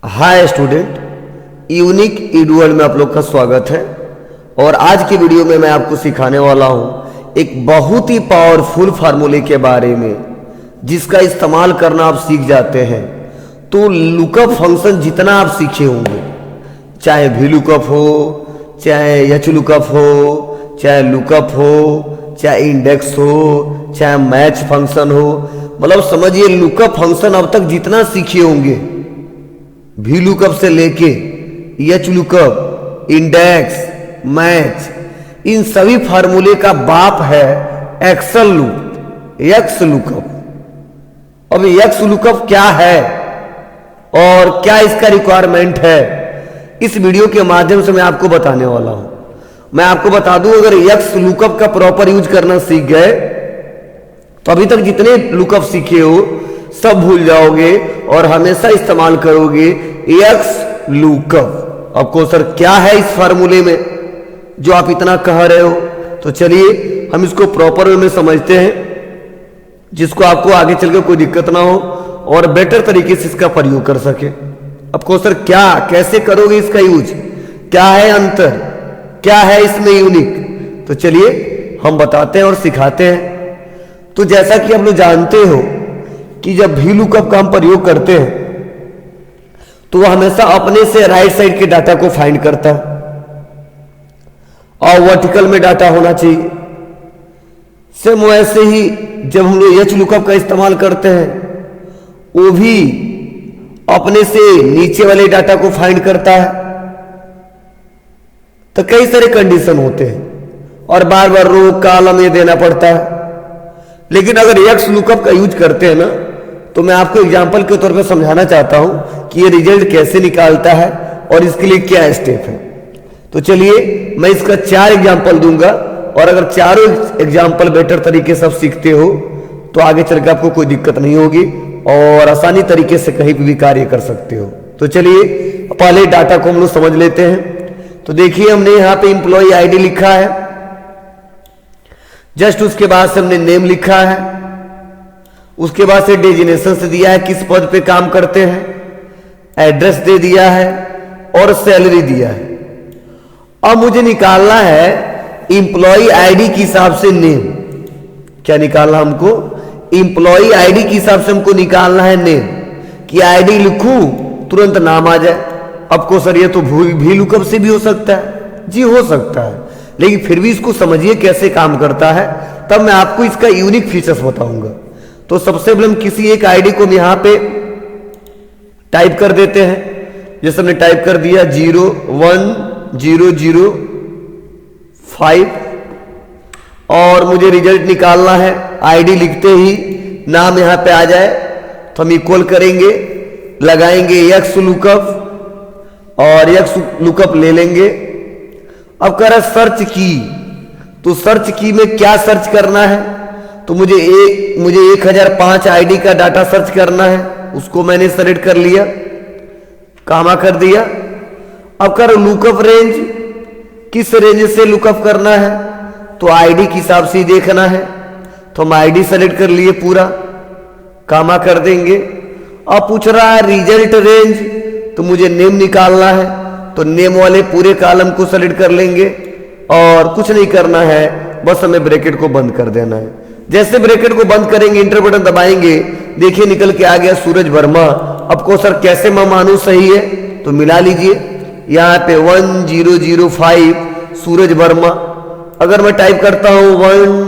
Hi student, unique ईडुअल में आप लोग का स्वागत है। और आज की वीडियो में मैं आपको सिखाने वाला हूं एक बहुत ही पावरफुल फार्मूले के बारे में, जिसका इस्तेमाल करना आप सीख जाते हैं तो लुकअप फंक्शन जितना आप सीखे होंगे, चाहे वी लुकअप हो, चाहे एच लुकअप हो, चाहे लुकअप हो, चाहे इंडेक्स हो, चाहे मैच फंक्शन हो, मतलब समझिए लुकअप फंक्शन अब तक जितना सीखे होंगे, वी लुकअप से लेके एच लुकअप, इंडेक्स, मैच, इन सभी फार्मूले का बाप है एक्सल लूप, एक्स लुकअप। अब एक्स लुकअप क्या है और क्या इसका रिक्वायरमेंट है, इस वीडियो के माध्यम से मैं आपको बताने वाला हूं। मैं आपको बता दूं, अगर एक्स लुकअप का प्रॉपर यूज करना सीख गए तो अभी तक जितने लुकअप सीखे हो सब भूल जाओगे और हमेशा इस्तेमाल करोगे एक्स लुकअप। आपको सर क्या है इस फार्मूले में जो आप इतना कह रहे हो, तो चलिए हम इसको प्रॉपर वे में समझते हैं, जिसको आपको आगे चलकर कोई दिक्कत ना हो और बेटर तरीके से इसका प्रयोग कर सके। आपको सर क्या कैसे करोगे इसका यूज, क्या है अंतर, क्या है इसमें यूनिक, तो चलिए हम बताते हैं और सिखाते हैं। तो जैसा कि आप लोग जानते हो कि जब वी लुकअप का हम प्रयोग करते हैं तो वह हमेशा अपने से राइट साइड के डाटा को फाइंड करता है और वर्टिकल में डाटा होना चाहिए। सेम वैसे ही जब हम लोग एच लुकअप का इस्तेमाल करते हैं, वो भी अपने से नीचे वाले डाटा को फाइंड करता है। तो कई सारे कंडीशन होते हैं और बार बार रो कॉलम ये देना पड़ता है। लेकिन अगर एक्स लुकअप का यूज करते हैं ना, तो मैं आपको एग्जांपल के तौर पे समझाना चाहता हूं कि ये रिजल्ट कैसे निकालता है और इसके लिए क्या स्टेप है। तो चलिए मैं इसका 4 एग्जांपल दूंगा और अगर चारों एग्जांपल बेटर तरीके से आप सीखते हो तो आगे चलकर आपको कोई दिक्कत नहीं होगी और आसानी तरीके से कहीं भी कार्य कर सकते हो। तो चलिए पहले डाटा को हम लोग समझ लेते हैं। तो देखिए हमने यहां पे एम्प्लॉय आईडी लिखा है, जस्ट उसके बाद से हमने नेम लिखा है, उसके बाद से डेजिग्नेशन से दिया है किस पद पे काम करते हैं, एड्रेस दे दिया है और सैलरी दिया है। अब मुझे निकालना है एम्प्लॉय आईडी के हिसाब से नेम। क्या निकालना हमको? एम्प्लॉय आईडी के हिसाब से हमको निकालना है नेम, कि आईडी लिखूं तुरंत नाम आ जाए। आपको सर ये तो वी लुकअप से भी हो सकता है, जी हो सकता है, लेकिन फिर भी इसको समझिए कैसे काम करता है, तब मैं आपको इसका यूनिक फीचर्स बताऊंगा। तो सबसे पहले हम किसी एक आईडी को यहां पे टाइप कर देते हैं। जैसे हमने टाइप कर दिया 01005 और मुझे रिजल्ट निकालना है। आईडी लिखते ही नाम यहां पे आ जाए तो हम इक्वल करेंगे, लगाएंगे एक्स लुकअप और एक्स लुकअप ले लेंगे। अब कह रहा सर्च की, तो सर्च की में क्या सर्च करना है, तो मुझे 1005 आईडी का डाटा सर्च करना है, उसको मैंने सेलेक्ट कर लिया, कामा कर दिया। अब कर लुकअप रेंज, किस रेंज से लुकअप करना है, तो आईडी के हिसाब से देखना है, तो हम आईडी सेलेक्ट कर लिए पूरा, कामा कर देंगे। अब पूछ रहा है रिजल्ट रेंज, तो मुझे नेम निकालना है, तो नेम वाले पूरे कॉलम को सेलेक्ट कर लेंगे और कुछ नहीं करना है, बस हमें ब्रैकेट को बंद कर देना है। जैसे ब्रैकेट को बंद करेंगे, इंटर बटन दबाएंगे, देखिए निकल के आ गया सूरज वर्मा। आपको सर कैसे मैं मानूं सही है, तो मिला लीजिए यहाँ पे 1005 सूरज वर्मा। अगर मैं टाइप करता हूं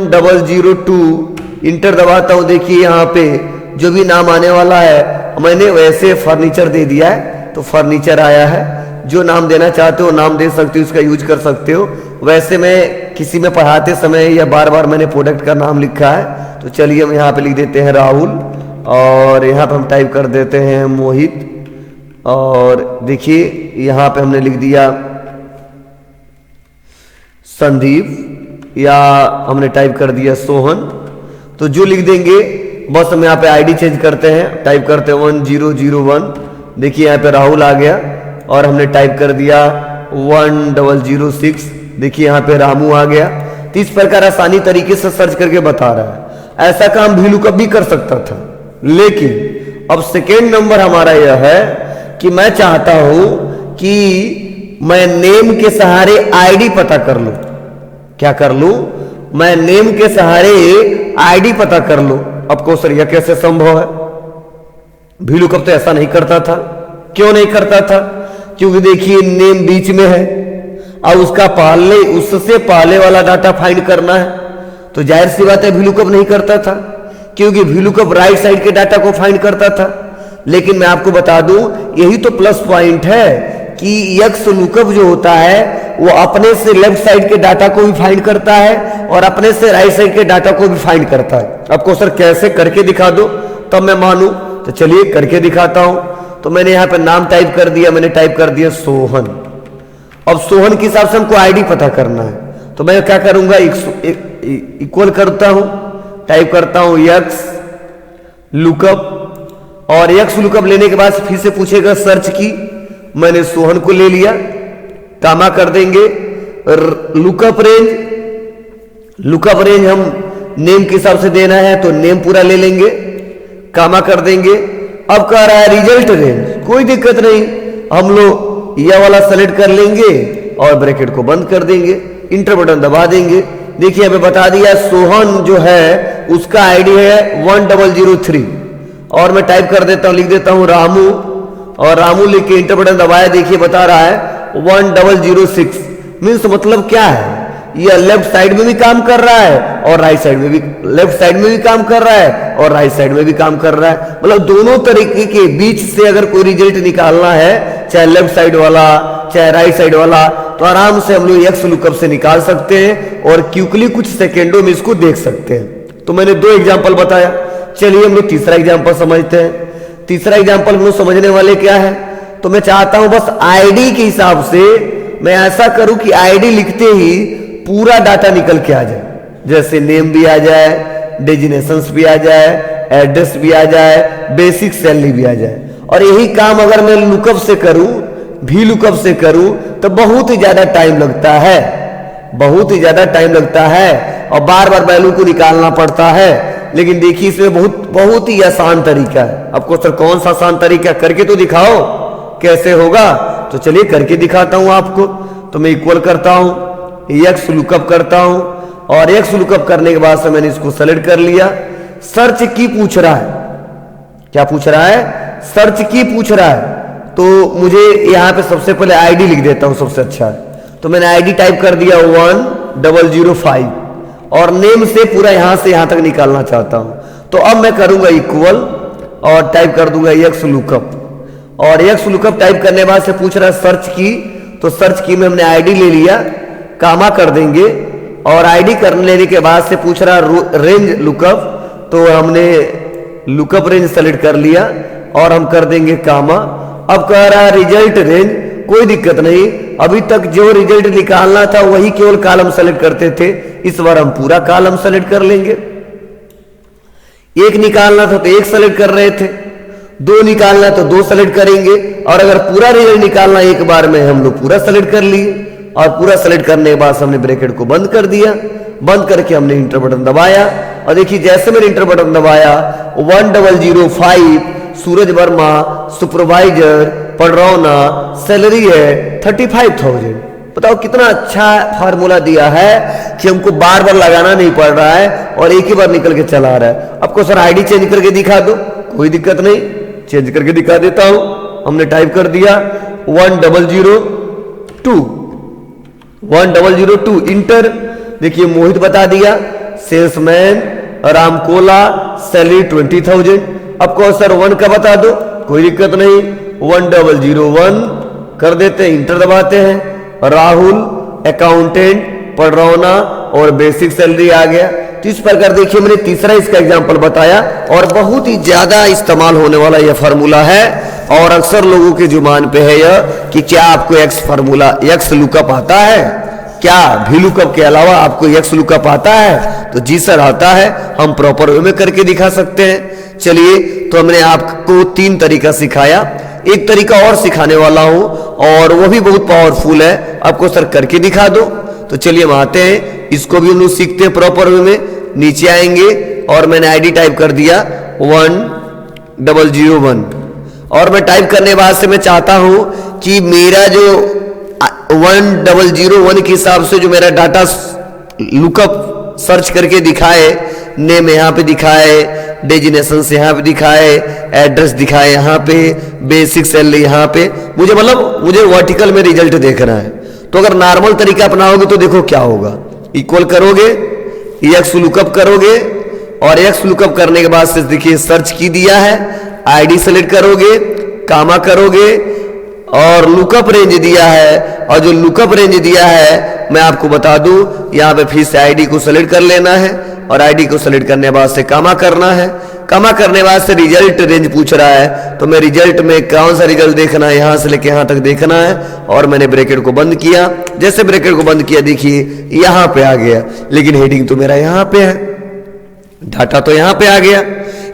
1002, इंटर दबाता हूं, देखिए यहाँ पे जो भी नाम आने वाला है मैंने वैसे फर्नीचर दे दिया है, तो फर्नीचर आया है। जो नाम देना चाहते हो नाम दे सकते हो, इसका यूज कर सकते हो। वैसे मैं किसी में पढ़ाते समय या बार बार मैंने प्रोडक्ट का नाम लिखा है, तो चलिए हम यहाँ पे लिख देते हैं राहुल और यहाँ पे हम टाइप कर देते हैं मोहित। और देखिए यहाँ पे हमने लिख दिया संदीप या हमने टाइप कर दिया सोहन। तो जो लिख देंगे बस हम यहाँ पे आईडी चेंज करते हैं, टाइप करते हैं 1001। देखिए यहाँ पे राहुल आ गया और हमने टाइप कर दिया 1006। देखिए यहाँ पे रामू आ गया। तो इस प्रकार आसानी तरीके से सर्च करके बता रहा है। ऐसा काम वी लुकअप भी कर सकता था, लेकिन अब सेकेंड नंबर हमारा यह है कि मैं चाहता हूं कि मैं नेम के सहारे आईडी पता कर लूं। क्या कर लूं? मैं नेम के सहारे आईडी पता कर लूं। अब क्वेश्चन यह कैसे संभव है? VLOOKUP तो ऐसा नहीं करता था। क्यों नहीं करता था? क्योंकि देखिए नेम बीच में है और उससे पहले वाला डाटा फाइंड करना है, तो जाहिर सी बात है VLOOKUP नहीं करता था, क्योंकि VLOOKUP राइट साइड के डाटा को फाइंड करता था। लेकिन मैं आपको बता दूं, यही तो प्लस पॉइंट है कि XLOOKUP जो होता है वो अपने से लेफ्ट साइड के डाटा को भी फाइंड करता है और अपने से राइट साइड के डाटा को भी फाइंड करता है। आपको सर कैसे करके दिखा दो तब मैं मानूं, तो चलिए करके दिखाता हूं। तो मैंने यहां पे नाम टाइप कर दिया, मैंने टाइप कर दिया सोहन। अब सोहन के हिसाब से हमको आईडी पता करना है, तो मैं क्या करूंगा, इक्वल करता हूं, टाइप करता हूं XLOOKUP, और XLOOKUP लेने के बाद फिर से पूछेगा सर्च की। मैंने सोहन को ले लिया, कामा कर देंगे। लुकअप रेंज हम नेम के हिसाब से देना है तो नेम पूरा ले लेंगे, कामा कर देंगे। अब कह रहा है रिजल्ट रेंज, कोई दिक्कत नहीं, हम लोग यह वाला सेलेक्ट कर लेंगे और ब्रैकेट को बंद कर देंगे, इंटर बटन दबा देंगे। देखिए हमें बता दिया सोहन जो है उसका आईडी है 1003, और मैं टाइप कर देता हूं, लिख देता हूं रामू, और रामू लिख के इंटर बटन दबाया। देखिए बता रहा है 1006। मीन्स मतलब क्या है, यह लेफ्ट साइड में भी काम कर रहा है और राइट साइड में भी, लेफ्ट साइड में भी काम कर रहा है और राइट साइड में भी काम कर रहा है। मतलब दोनों तरीके के बीच से अगर कोई रिजल्ट निकालना है, चाहे लेफ्ट साइड वाला चाहे राइट साइड वाला, तो आराम से हम लोग XLOOKUP से निकाल सकते हैं और क्विकली कुछ सेकेंडों में इसको देख सकते हैं। तो मैंने 2 एग्जाम्पल बताया, चलिए हम लोग तीसरा एग्जाम्पल समझते हैं। तीसरा एग्जाम्पल हम लोग समझने वाले क्या है, तो मैं चाहता हूं बस आईडी के हिसाब से मैं ऐसा करूं कि आईडी लिखते ही पूरा डाटा निकल के आ जाए, जैसे नेम भी आ जाए, डेजिनेशंस भी आ जाए, एड्रेस भी आ जाए, बेसिक सैलरी भी आ जाए। और यही काम अगर मैं लुकअप से करूं, VLOOKUP से करूं, तो बहुत ही ज्यादा टाइम लगता है, बहुत ही ज्यादा टाइम लगता है और बार बार वैल्यू को निकालना पड़ता है। लेकिन देखिए इसमें बहुत ही आसान तरीका है। आपको सर कौन सा आसान तरीका, करके तो दिखाओ कैसे होगा। तो चलिए करके दिखाता हूं आपको। तो मैं इक्वल करता हूं, XLOOKUP करता हूं, और XLOOKUP करने के बाद से मैंने इसको सेलेक्ट कर लिया। सर्च की पूछ रहा है, क्या पूछ रहा है, सर्च की पूछ रहा है। तो मुझे यहां पे सबसे पहले आईडी लिख देता हूं, सबसे अच्छा है। तो मैंने आईडी टाइप कर दिया 1005, और नेम से पूरा यहां से यहां तक निकालना चाहता हूं। तो अब मैं करूंगा इक्वल और टाइप कर दूंगा XLOOKUP, और XLOOKUP टाइप करने बाद से पूछ रहा है सर्च की, तो सर्च की में हमने आईडी ले लिया, कामा कर देंगे, और आईडी कर लेने के बाद से पूछ रहा रेंज लुकअप, तो हमने लुकअप रेंज सेलेक्ट कर लिया और हम कर देंगे कामा। अब कह रहा है रिजल्ट रेंज, कोई दिक्कत नहीं, अभी तक जो रिजल्ट निकालना था वही केवल कॉलम सेलेक्ट करते थे, इस बार हम पूरा कॉलम सेलेक्ट कर लेंगे। एक निकालना था तो एक सेलेक्ट कर रहे थे, 2 निकालना तो 2 सेलेक्ट करेंगे, और अगर पूरा रिजल्ट निकालना एक बार में हम लोग पूरा सेलेक्ट कर लिए, और पूरा सेलेक्ट करने के बाद हमने ब्रैकेट को बंद कर दिया। बंद करके हमने इंटर बटन दबाया, और देखिए जैसे मैंने इंटर बटन दबाया 1005 सूरज वर्मा सुपरवाइजर पडरौना, सैलरी है 35,000। बताओ कितना अच्छा फार्मूला दिया है कि हमको बार बार लगाना नहीं पड़ रहा है और एक ही बार निकल के चला रहा है। आपको सर आईडी चेंज करके दिखा दो, कोई दिक्कत नहीं, चेंज करके दिखा देता हूं। हमने टाइप कर दिया 1002 इंटर। देखिए मोहित बता दिया, सेल्समैन रामकोला, सैलरी 20,000। आपको सर 1 का बता दो, कोई दिक्कत नहीं, 1001 कर देते हैं, इंटर दबाते हैं। राहुल अकाउंटेंट पडरौना, और बेसिक सैलरी आ गया। तो इस प्रकार देखिए मैंने तीसरा इसका एग्जांपल बताया, और बहुत ही ज्यादा इस्तेमाल होने वाला यह फार्मूला है, और अक्सर लोगों के जुबान पे है यह कि क्या आपको XLOOKUP आता है, क्या VLOOKUP के अलावा आपको XLOOKUP आता है। तो जी सर आता है, हम प्रॉपर वे में करके दिखा सकते हैं। चलिए, तो हमने आपको 3 तरीका सिखाया, एक तरीका और सिखाने वाला हूं, और वो भी बहुत पावरफुल है, आपको सर करके दिखा दो। तो चलिए हम आते हैं, इसको भी हम लोग सीखते हैं प्रॉपर वे में। नीचे आएंगे और मैंने आईडी टाइप कर दिया 1001। और मैं टाइप करने बाद से मैं चाहता हूं कि मेरा जो 1001 के हिसाब से जो मेरा डाटा लुकअप सर्च करके दिखाए, नेम यहाँ पे दिखाए, डेजिनेशन से यहाँ पे दिखाए, एड्रेस दिखाए यहाँ पे, बेसिक सैलरी यहाँ पे, मुझे मतलब मुझे वर्टिकल में रिजल्ट देखना है। तो अगर नॉर्मल तरीका अपनाओगे तो देखो क्या होगा, इक्वल करोगे, एक्स लुकअप करोगे और एक्स लुकअप करने के बाद से देखिए सर्च की दिया है, आईडी सेलेक्ट करोगे, कामा करोगे और लुकअप रेंज दिया है। और जो लुकअप रेंज दिया है मैं आपको बता दूं, यहाँ पे फिर से आईडी को सेलेक्ट कर लेना है और आईडी को सेलेक्ट करने के बाद से कामा करना है। कामा करने के बाद से रिजल्ट रेंज पूछ रहा है, तो मैं रिजल्ट में कौन सा रिजल्ट देखना है, यहां से लेके यहां तक देखना है। और मैंने ब्रैकेट को बंद किया, जैसे ब्रैकेट को बंद किया देखिए यहां पे आ गया, लेकिन हेडिंग तो मेरा यहां पे है, डाटा तो यहां पे आ गया,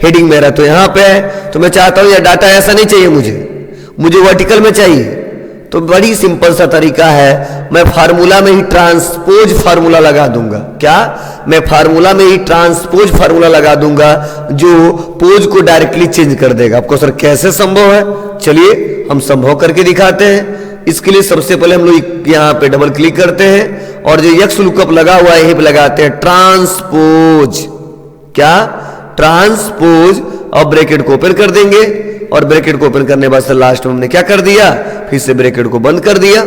हेडिंग मेरा तो यहां पे है। तो मैं चाहता हूं यह डाटा ऐसा नहीं चाहिए, मुझे वर्टिकल में चाहिए। तो बड़ी सिंपल सा तरीका है, मैं फार्मूला में ही ट्रांसपोज फार्मूला लगा दूंगा। क्या? मैं फार्मूला में ही ट्रांसपोज फार्मूला लगा दूंगा जो पोज को डायरेक्टली चेंज कर देगा। आपको सर कैसे संभव है, चलिए हम संभव करके दिखाते हैं। इसके लिए सबसे पहले हम लोग यहाँ पे डबल क्लिक करते हैं और जो एक्स लुकअप लगा हुआ है यहीं पे लगाते हैं ट्रांसपोज। क्या? ट्रांसपोज। और ब्रैकेट को ओपन कर देंगे और ब्रैकेट को ओपन करने के बाद से लास्ट में हमने क्या कर दिया, फिर से ब्रैकेट को बंद कर दिया।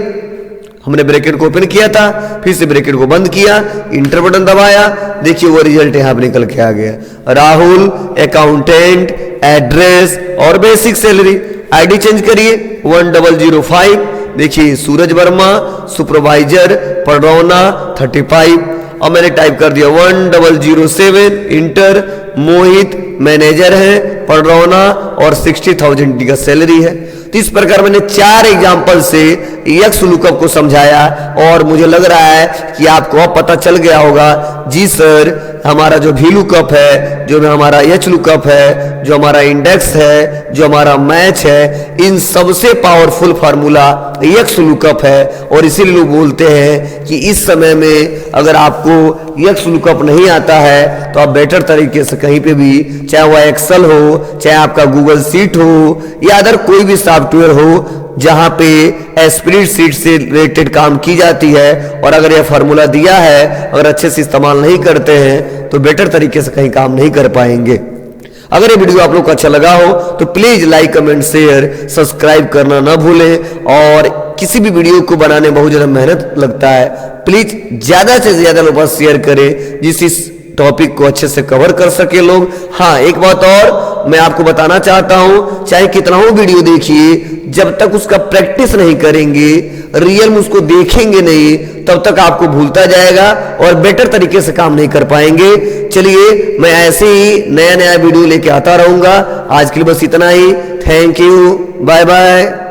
हमने ब्रैकेट को ओपन किया था, फिर से ब्रैकेट को बंद किया, इंटर बटन दबाया, देखिए वो रिजल्ट यहां पे निकल के आ गया, राहुल अकाउंटेंट, एड्रेस और बेसिक सैलरी। आईडी चेंज करिए 1005, देखिए सूरज वर्मा सुपरवाइजर पडरौना 35 और मैंने टाइप कर दिया 1007, इंटर। मोहित मैनेजर है पडरौना और 60,000 का सैलरी है। तो इस प्रकार मैंने 4 एग्जाम्पल से एक्स लुकअप को समझाया और मुझे लग रहा है कि आपको अब पता चल गया होगा। जी सर, हमारा जो भी लुकअप है, जो हमारा एच लुकअप है, जो हमारा इंडेक्स है, जो हमारा मैच है, इन सबसे पावरफुल फार्मूला एक्स लुकअप है। और इसीलिए लोग बोलते हैं कि इस समय में अगर आपको एक्स लुकअप नहीं आता है तो आप बेटर तरीके से कहीं पे भी, चाहे वह एक्सेल हो, चाहे आपका गूगल सीट हो या अदर कोई भी सॉफ्टवेयर हो जहां पे स्प्रेडशीट से रिलेटेड काम की जाती है, और अगर यह फार्मूला दिया है, अगर अच्छे से इस्तेमाल नहीं करते हैं तो बेटर तरीके से कहीं काम नहीं कर पाएंगे। अगर ये वीडियो आप लोग को अच्छा लगा हो तो please like, comment, share, subscribe करना ना भूलें। और किसी भी वीडियो को बनाने में बहुत ज्यादा मेहनत लगता है, प्लीज ज्यादा से ज्यादा लोगों पर शेयर करें जिस इस टॉपिक को अच्छे से कवर कर सके लोग। हाँ, एक बात और मैं आपको बताना चाहता हूं, चाहे कितना हो वीडियो देखिए, जब तक उसका प्रैक्टिस नहीं करेंगे, रियल में उसको देखेंगे नहीं, तब तक आपको भूलता जाएगा और बेटर तरीके से काम नहीं कर पाएंगे। चलिए, मैं ऐसे ही नया नया वीडियो लेके आता रहूंगा। आज के लिए बस इतना ही। Thank you, bye bye.